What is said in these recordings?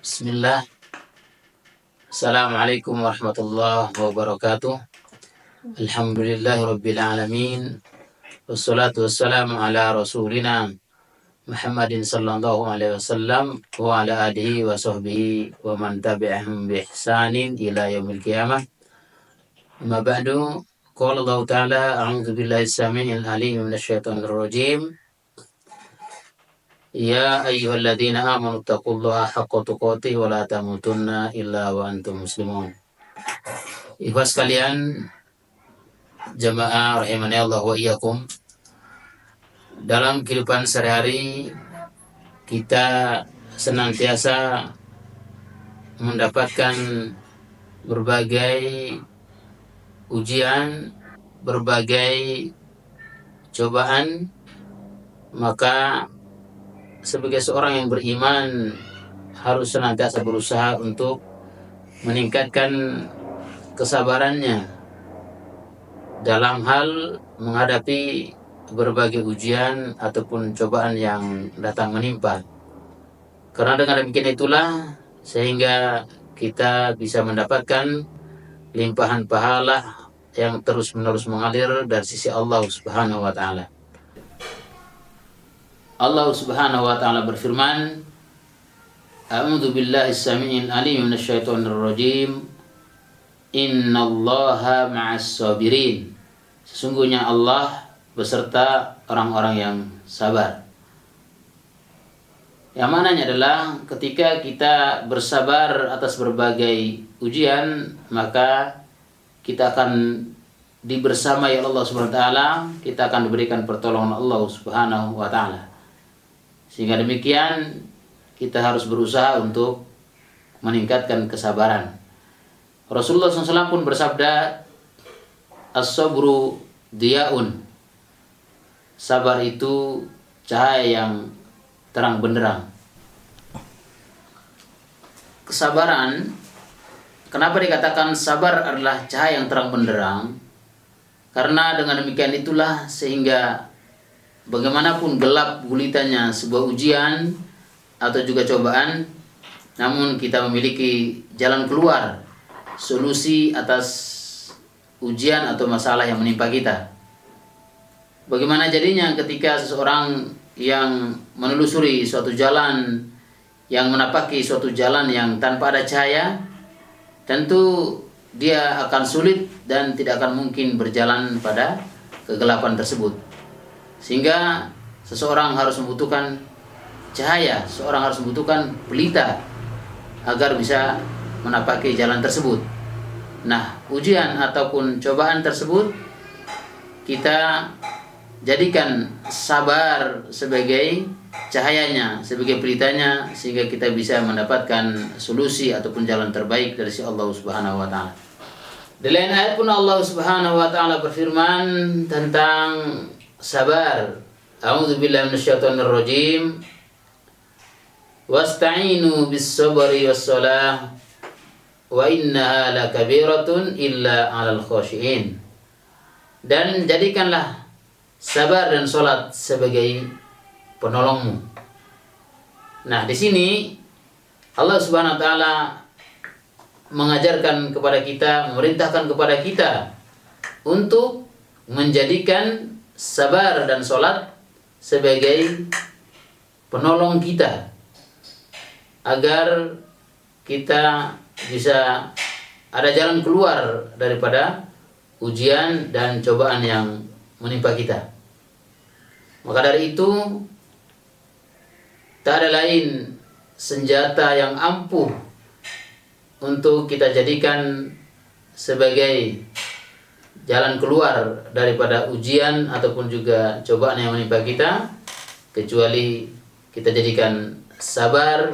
Bismillah. Assalamualaikum warahmatullahi wabarakatuh. Alhamdulillahi rabbil alamin. Wassalatu wassalamu ala rasulina Muhammadin sallallahu alaihi wasallam wa ala alihi wa sahbihi wa man tabi'ahum bi ihsanin ila yaumil qiyamah. Amma ba'du. Qala Allah Ta'ala, a'udzu billahi as-sami'il alim minasyaitonir rajim. Ya ayyuhalladzina amanu taqullaha haqqa tuqatih wa la tamutunna illa wa antum muslimun. Ikhwas sekalian, jamaah rahimani Allah wa iyyakum. Dalam kehidupan sehari-hari kita senantiasa mendapatkan berbagai ujian, berbagai cobaan, maka sebagai seorang yang beriman harus senantiasa berusaha untuk meningkatkan kesabarannya dalam hal menghadapi berbagai ujian ataupun cobaan yang datang menimpa. Karena dengan demikian itulah sehingga kita bisa mendapatkan limpahan pahala yang terus-menerus mengalir dari sisi Allah Subhanahu wa taala. Allah Subhanahu wa taala berfirman, A'udzu billahi as-sami'il alim minasyaitonir rajim. Innallaha ma'as sabirin. Sesungguhnya Allah beserta orang-orang yang sabar. Yang mananya adalah ketika kita bersabar atas berbagai ujian, maka kita akan dibersamai Allah Subhanahu wa taala, kita akan diberikan pertolongan Allah Subhanahu wa taala. Sehingga demikian kita harus berusaha untuk meningkatkan kesabaran. Rasulullah SAW pun bersabda, As-sabru diya'un. Sabar itu cahaya yang terang benderang. Kesabaran, kenapa dikatakan sabar adalah cahaya yang terang benderang? Karena dengan demikian itulah sehingga bagaimanapun gelap gulitannya sebuah ujian atau juga cobaan, namun kita memiliki jalan keluar, solusi atas ujian atau masalah yang menimpa kita. Bagaimana jadinya ketika seseorang yang menelusuri suatu jalan, yang menapaki suatu jalan yang tanpa ada cahaya, tentu dia akan sulit dan tidak akan mungkin berjalan pada kegelapan tersebut. Sehingga seseorang harus membutuhkan cahaya, seorang harus membutuhkan pelita agar bisa menapaki jalan tersebut. Nah, ujian ataupun cobaan tersebut kita jadikan sabar sebagai cahayanya, sebagai pelitanya, sehingga kita bisa mendapatkan solusi ataupun jalan terbaik dari si Allah Subhanahu wa taala. Di lain ayat pun Allah Subhanahu wa taala berfirman tentang sabar. A'udzu billahi minasyaitonir rajim. Wasta'inu bis-sabri was-shalah wa innaha lakabiratun illa 'alal khashiin. Dan jadikanlah sabar dan salat sebagai penolongmu. Nah, di sini Allah Subhanahu wa taala mengajarkan kepada kita, memerintahkan kepada kita untuk menjadikan sabar dan salat sebagai penolong kita agar kita bisa ada jalan keluar daripada ujian dan cobaan yang menimpa kita. Maka dari itu tak ada lain senjata yang ampuh untuk kita jadikan sebagai jalan keluar daripada ujian ataupun juga cobaan yang menimpa kita, kecuali kita jadikan sabar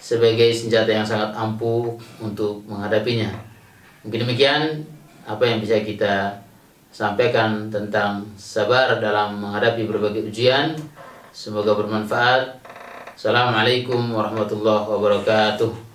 sebagai senjata yang sangat ampuh untuk menghadapinya. Mungkin demikian apa yang bisa kita sampaikan tentang sabar dalam menghadapi berbagai ujian. Semoga bermanfaat. Assalamualaikum warahmatullahi wabarakatuh.